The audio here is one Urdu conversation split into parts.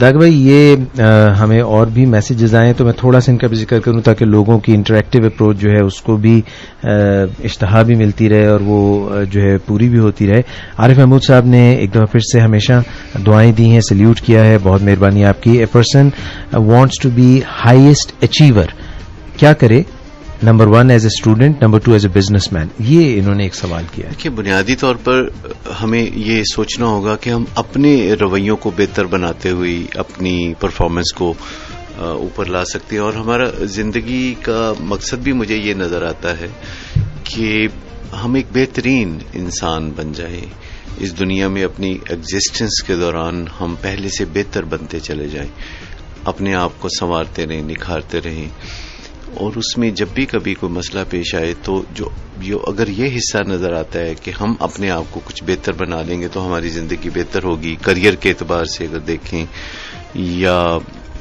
داغ بھائی یہ ہمیں اور بھی میسیجز آئے تو میں تھوڑا سا ان کا بھی ذکر کروں تاکہ لوگوں کی انٹریکٹیو اپروچ جو ہے اس کو بھی اشتہا بھی ملتی رہے اور وہ جو ہے پوری بھی ہوتی رہے. عارف محمود صاحب نے ایک دفعہ پھر سے ہمیشہ دعائیں دی ہیں, سلیوٹ کیا ہے, بہت مہربانی آپ کی. A person wants to be highest achiever, کیا کرے؟ Number 1 is a student, number 2 is a businessman. یہ انہوں نے ایک سوال کیا ہے. کہ بنیادی طور پر ہمیں یہ سوچنا ہوگا کہ ہم اپنے رویوں کو بہتر بناتے ہوئے اپنی پرفارمنس کو اوپر لا سکتے ہیں, اور ہمارا زندگی کا مقصد بھی مجھے یہ نظر آتا ہے کہ ہم ایک بہترین انسان بن جائیں اس دنیا میں. اپنی ایگزسٹنس کے دوران ہم پہلے سے بہتر بنتے چلے جائیں, اپنے آپ کو سنوارتے رہیں, نکھارتے رہیں, اور اس میں جب بھی کبھی کوئی مسئلہ پیش آئے تو جو اگر یہ حصہ نظر آتا ہے کہ ہم اپنے آپ کو کچھ بہتر بنا لیں گے تو ہماری زندگی بہتر ہوگی. کریئر کے اعتبار سے اگر دیکھیں یا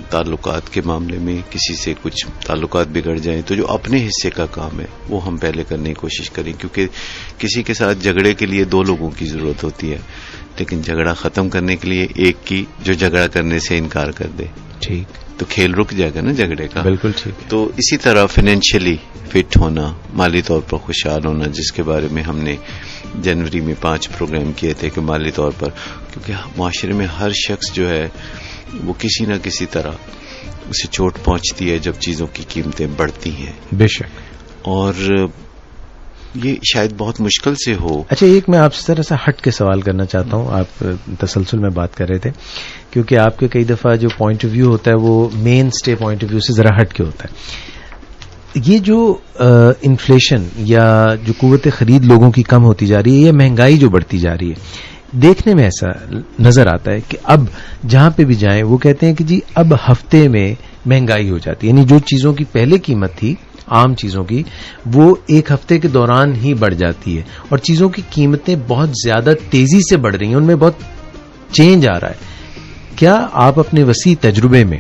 تعلقات کے معاملے میں کسی سے کچھ تعلقات بگڑ جائیں تو جو اپنے حصے کا کام ہے وہ ہم پہلے کرنے کی کوشش کریں, کیونکہ کسی کے ساتھ جھگڑے کے لیے 2 لوگوں کی ضرورت ہوتی ہے, لیکن جھگڑا ختم کرنے کے لیے ایک کی جو جھگڑا کرنے سے انکار کر دے. ٹھیک, تو کھیل رک جائے گا نا جھگڑے کا. بالکل ٹھیک. تو اسی طرح فائنینشلی فٹ ہونا, مالی طور پر خوشحال ہونا, جس کے بارے میں ہم نے جنوری میں 5 پروگرام کیے تھے کہ مالی طور پر, کیونکہ معاشرے میں ہر شخص جو ہے وہ کسی نہ کسی طرح اسے چوٹ پہنچتی ہے جب چیزوں کی قیمتیں بڑھتی ہیں. بے شک. اور یہ شاید بہت مشکل سے ہو. اچھا, ایک میں آپ سے ذرا سا ہٹ کے سوال کرنا چاہتا ہوں. آپ تسلسل میں بات کر رہے تھے, کیونکہ آپ کے کئی دفعہ جو پوائنٹ آف ویو ہوتا ہے وہ مین اسٹے پوائنٹ آف ویو سے ذرا ہٹ کے ہوتا ہے. یہ جو انفلیشن یا جو قوت خرید لوگوں کی کم ہوتی جا رہی ہے, یا مہنگائی جو بڑھتی جا رہی ہے, دیکھنے میں ایسا نظر آتا ہے کہ اب جہاں پہ بھی جائیں وہ کہتے ہیں کہ جی اب ہفتے میں مہنگائی ہو جاتی ہے. یعنی جو چیزوں کی پہلے قیمت تھی عام چیزوں کی, وہ ایک ہفتے کے دوران ہی بڑھ جاتی ہے, اور چیزوں کی قیمتیں بہت زیادہ تیزی سے بڑھ رہی ہیں, ان میں بہت چینج آ رہا ہے. کیا آپ اپنے وسیع تجربے میں,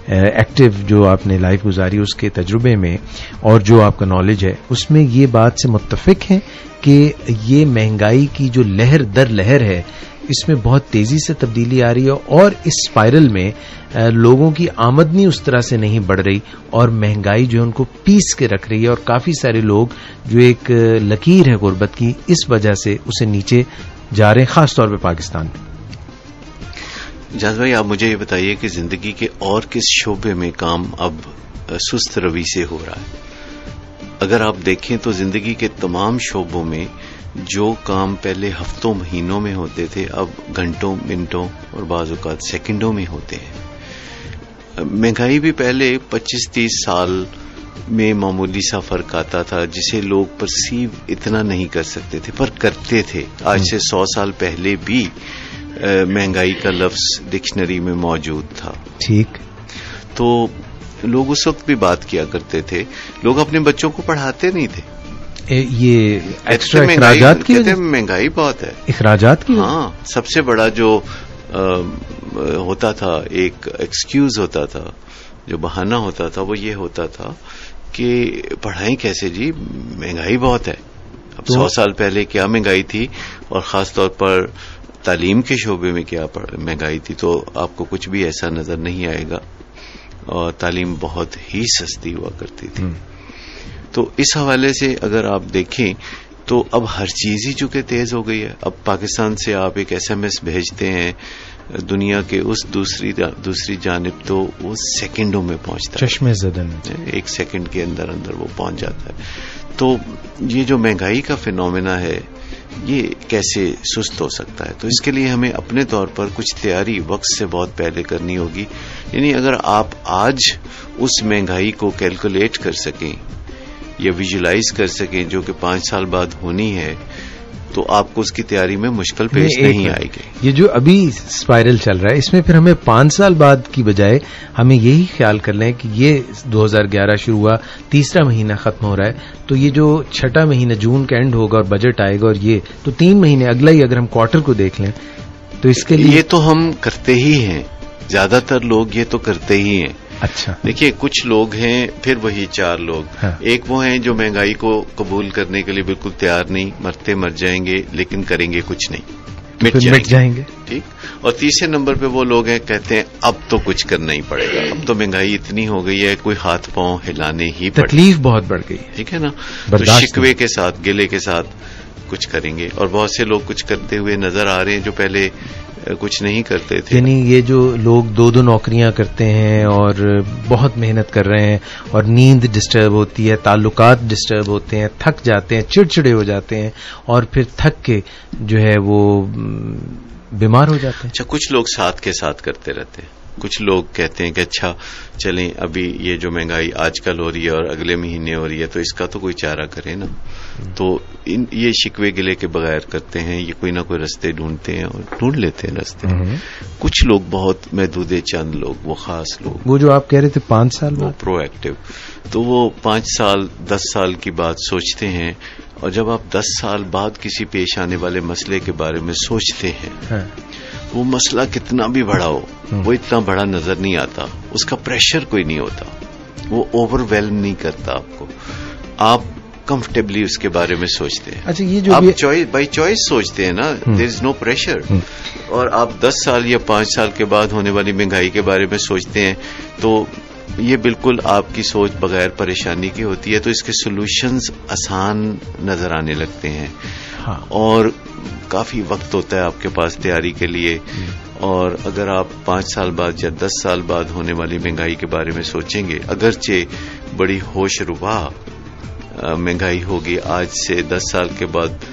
ایکٹیو جو آپ نے لائف گزاری اس کے تجربے میں اور جو آپ کا نالج ہے اس میں یہ بات سے متفق ہیں کہ یہ مہنگائی کی جو لہر در لہر ہے اس میں بہت تیزی سے تبدیلی آ رہی ہے, اور اس اسپائرل میں لوگوں کی آمدنی اس طرح سے نہیں بڑھ رہی, اور مہنگائی جو ان کو پیس کے رکھ رہی ہے, اور کافی سارے لوگ جو ایک لکیر ہے غربت کی اس وجہ سے اسے نیچے جا رہے ہیں, خاص طور پہ پاکستان میں. جاز بھائی, آپ مجھے یہ بتائیے کہ زندگی کے اور کس شعبے میں کام اب سست روی سے ہو رہا ہے؟ اگر آپ دیکھیں تو زندگی کے تمام شعبوں میں جو کام پہلے ہفتوں مہینوں میں ہوتے تھے اب گھنٹوں, منٹوں اور بعض اوقات سیکنڈوں میں ہوتے ہیں. مہنگائی بھی پہلے 25-30 سال میں معمولی سا فرق آتا تھا جسے لوگ پرسیو اتنا نہیں کر سکتے تھے, پر کرتے تھے. آج سے 100 سال پہلے بھی مہنگائی کا لفظ ڈکشنری میں موجود تھا. ٹھیک. تو لوگ اس وقت بھی بات کیا کرتے تھے, لوگ اپنے بچوں کو پڑھاتے نہیں تھے. یہ ایکسٹرا اخراجات کی وجہ سے مہنگائی بہت ہے. اخراجات کی ہاں, سب سے بڑا جو ہوتا تھا, ایک ایکسکیوز ہوتا تھا, جو بہانہ ہوتا تھا, وہ یہ ہوتا تھا کہ پڑھائیں کیسے جی, مہنگائی بہت ہے. اب 100 سال پہلے کیا مہنگائی تھی, اور خاص طور پر تعلیم کے شعبے میں کیا مہنگائی تھی, تو آپ کو کچھ بھی ایسا نظر نہیں آئے گا, اور تعلیم بہت ہی سستی ہوا کرتی تھی. تو اس حوالے سے اگر آپ دیکھیں تو اب ہر چیز ہی چونکہ تیز ہو گئی ہے. اب پاکستان سے آپ ایک SMS بھیجتے ہیں دنیا کے اس دوسری جانب تو وہ سیکنڈوں میں پہنچتا ہے, چشمے زدن, 1 سیکنڈ کے اندر وہ پہنچ جاتا ہے. تو یہ جو مہنگائی کا فینومینا ہے یہ کیسے سست ہو سکتا ہے؟ تو اس کے لیے ہمیں اپنے طور پر کچھ تیاری وقت سے بہت پہلے کرنی ہوگی. یعنی اگر آپ آج اس مہنگائی کو کیلکولیٹ کر سکیں یا ویژولائز کر سکیں جو کہ 5 سال بعد ہونی ہے, تو آپ کو اس کی تیاری میں مشکل پیش نہیں آئے گی. یہ جو ابھی اسپائرل چل رہا ہے اس میں پھر ہمیں 5 سال بعد کی بجائے ہمیں یہی خیال کر لیں کہ یہ 2011 شروع ہوا, 3 مہینہ ختم ہو رہا ہے, تو یہ جو 6 مہینہ جون کا اینڈ ہوگا اور بجٹ آئے گا, اور یہ تو 3 مہینے اگلا ہی اگر ہم کوارٹر کو دیکھ لیں تو اس کے لیے یہ تو ہم کرتے ہی ہیں, زیادہ تر لوگ یہ تو کرتے ہی ہیں. اچھا, دیکھیے کچھ لوگ ہیں, پھر وہی 4 لوگ. ایک وہ ہیں جو مہنگائی کو قبول کرنے کے لیے بالکل تیار نہیں, مرتے مر جائیں گے لیکن کریں گے کچھ نہیں, مٹ جائیں گے. ٹھیک. اور تیسرے نمبر پہ وہ لوگ ہیں کہتے ہیں اب تو کچھ کرنا ہی پڑے گا, اب تو مہنگائی اتنی ہو گئی ہے کوئی ہاتھ پاؤں ہلانے ہی پڑے, تکلیف بہت بڑھ گئی, ٹھیک ہے نا. تو شکوے کے ساتھ, گلے کے ساتھ کچھ کریں گے, اور بہت سے لوگ کچھ کرتے ہوئے نظر آ رہے ہیں جو پہلے کچھ نہیں کرتے تھے. یعنی یہ جو لوگ 2 نوکریاں کرتے ہیں اور بہت محنت کر رہے ہیں اور نیند ڈسٹرب ہوتی ہے, تعلقات ڈسٹرب ہوتے ہیں, تھک جاتے ہیں, چڑچڑے ہو جاتے ہیں, اور پھر تھک کے جو ہے وہ بیمار ہو جاتے ہیں. اچھا, کچھ لوگ ساتھ کے ساتھ کرتے رہتے ہیں, کچھ لوگ کہتے ہیں کہ اچھا چلیں ابھی یہ جو مہنگائی آج کل ہو رہی ہے اور اگلے مہینے ہو رہی ہے تو اس کا تو کوئی چارہ کرے نا. تو یہ شکوے گلے کے بغیر کرتے ہیں, یہ کوئی نہ کوئی رستے ڈھونڈتے ہیں اور ڈھونڈ لیتے ہیں رستے. کچھ لوگ بہت محدود چند لوگ, وہ خاص لوگ, وہ جو آپ کہہ رہے تھے 5 سال وہ پرو ایکٹیو, تو وہ 5 سال 10 سال کی بات سوچتے ہیں, اور جب آپ 10 سال بعد کسی پیش آنے والے مسئلے کے بارے میں سوچتے ہیں, وہ مسئلہ کتنا بھی بڑا ہو وہ اتنا بڑا نظر نہیں آتا, اس کا پریشر کوئی نہیں ہوتا, وہ اوور ویلم نہیں کرتا آپ کو, آپ کمفرٹیبلی اس کے بارے میں سوچتے ہیں. اچھا, یہ جو آپ بائی چوائس سوچتے ہیں نا, دیر از نو پریشر. اور آپ 10 سال یا 5 سال کے بعد ہونے والی مہنگائی کے بارے میں سوچتے ہیں تو یہ بالکل آپ کی سوچ بغیر پریشانی کی ہوتی ہے, تو اس کے سولوشنز آسان نظر آنے لگتے ہیں, اور کافی وقت ہوتا ہے آپ کے پاس تیاری کے لیے. اور اگر آپ 5 سال بعد یا 10 سال بعد ہونے والی مہنگائی کے بارے میں سوچیں گے, اگرچہ بڑی ہوش ربا مہنگائی ہوگی, آج سے 10 سال کے بعد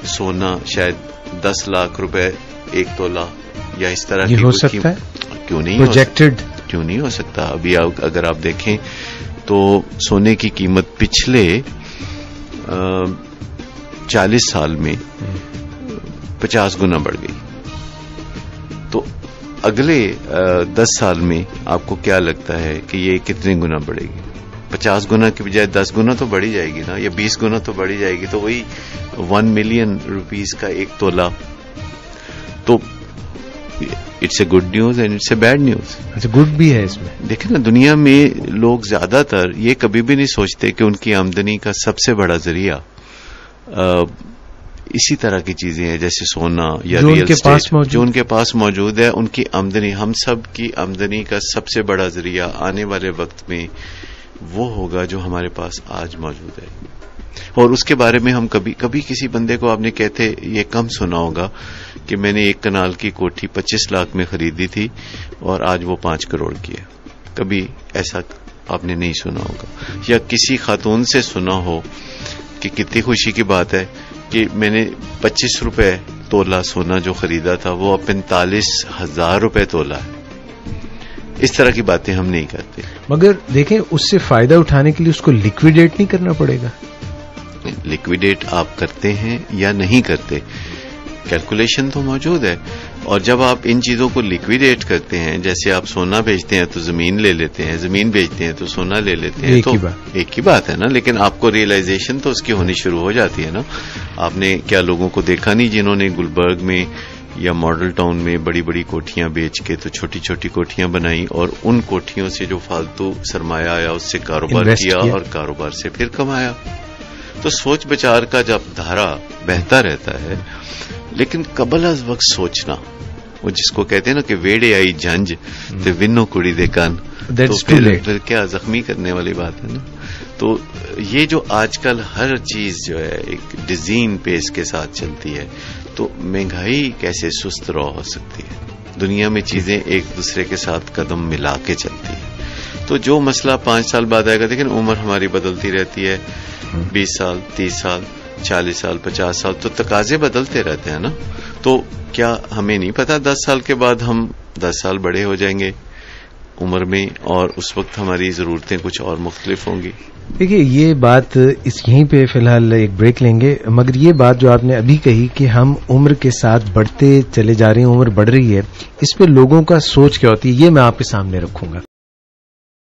سونا شاید 10 لاکھ روپے 1 تولہ یا اس طرح کی ہو سکتا ہے, کیوں نہیں پروجیکٹڈ کیوں نہیں ہو سکتا. ابھی اگر آپ دیکھیں تو سونے کی قیمت پچھلے 40 سال میں 50 گنا بڑھ گئی, تو اگلے 10 سال میں آپ کو کیا لگتا ہے کہ یہ کتنے گنا بڑھے گی؟ 50 گنا کی بجائے 10 گنا تو بڑھی جائے گی نا, یا 20 گنا تو بڑھی جائے گی, تو وہی 1 ملین روپیز کا 1 تولہ. تو it's a good news and it's a bad news. اچھا, گڈ بھی ہے اس میں. دیکھیں نا, دنیا میں لوگ زیادہ تر یہ کبھی بھی نہیں سوچتے کہ ان کی آمدنی کا سب سے بڑا ذریعہ اسی طرح کی چیزیں ہیں جیسے سونا یا ریئل اسٹیٹ, جو ان کے پاس موجود ہے. ان کی آمدنی, ہم سب کی آمدنی کا سب سے بڑا ذریعہ آنے والے وقت میں وہ ہوگا جو ہمارے پاس آج موجود ہے. اور اس کے بارے میں ہم کبھی کسی بندے کو آپ نے کہتے یہ کم سنا ہوگا کہ میں نے 1 کنال کی کوٹھی 25 لاکھ میں خریدی تھی اور آج وہ 5 کروڑ کی ہے. کبھی ایسا آپ نے نہیں سنا ہوگا. یا کسی خاتون سے سنا ہو کہ کتنی خوشی کی بات ہے کہ میں نے 25 روپے تولہ سونا جو خریدا تھا وہ 45,000 روپے تولہ ہے. اس طرح کی باتیں ہم نہیں کرتے. مگر دیکھیں, اس سے فائدہ اٹھانے کے لیے اس کو لیکویڈیٹ نہیں کرنا پڑے گا. لیکویڈیٹ آپ کرتے ہیں یا نہیں کرتے, کیلکولیشن تو موجود ہے. اور جب آپ ان چیزوں کو لیکویڈیٹ کرتے ہیں, جیسے آپ سونا بیچتے ہیں تو زمین لے لیتے ہیں, زمین بیچتے ہیں تو سونا لے لیتے ہیں, تو ایک ہی بات ہے نا. لیکن آپ کو ریئلائزیشن تو اس کی ہونی شروع ہو جاتی ہے نا. آپ نے کیا لوگوں کو دیکھا نہیں جنہوں نے گلبرگ میں یا ماڈل ٹاؤن میں بڑی بڑی کوٹھیاں بیچ کے تو چھوٹی چھوٹی کوٹھیاں بنائی, اور ان کوٹھیوں سے جو فالتو سرمایہ آیا اس سے کاروبار کیا اور کاروبار سے پھر کمایا. تو سوچ بچار کا جب دھارا بہتا رہتا ہے, لیکن قبل از وقت سوچنا, وہ جس کو کہتے ہیں نا کہ ویڑے آئی جھنج تے ونو کڑی دے کان, تو پھر کیا زخمی کرنے والی بات ہے نا. تو یہ جو آج کل ہر چیز جو ہے ایک ڈیزین پیس کے ساتھ چلتی ہے, تو مہنگائی کیسے سست رہو ہو سکتی ہے؟ دنیا میں چیزیں ایک دوسرے کے ساتھ قدم ملا کے چلتی ہیں. تو جو مسئلہ 5 سال بعد آئے گا, لیکن عمر ہماری بدلتی رہتی ہے, 20 سال 30 سال 40 سال 50 سال, تو تقاضے بدلتے رہتے ہیں نا. تو کیا ہمیں نہیں پتا 10 سال کے بعد ہم 10 سال بڑے ہو جائیں گے عمر میں, اور اس وقت ہماری ضرورتیں کچھ اور مختلف ہوں گی. دیکھیے, یہ بات یہیں پہ فی الحال ایک بریک لیں گے, مگر یہ بات جو آپ نے ابھی کہی کہ ہم عمر کے ساتھ بڑھتے چلے جا رہے ہیں, عمر بڑھ رہی ہے, اس پہ لوگوں کا سوچ کیا ہوتی ہے, یہ میں آپ کے سامنے رکھوں گا.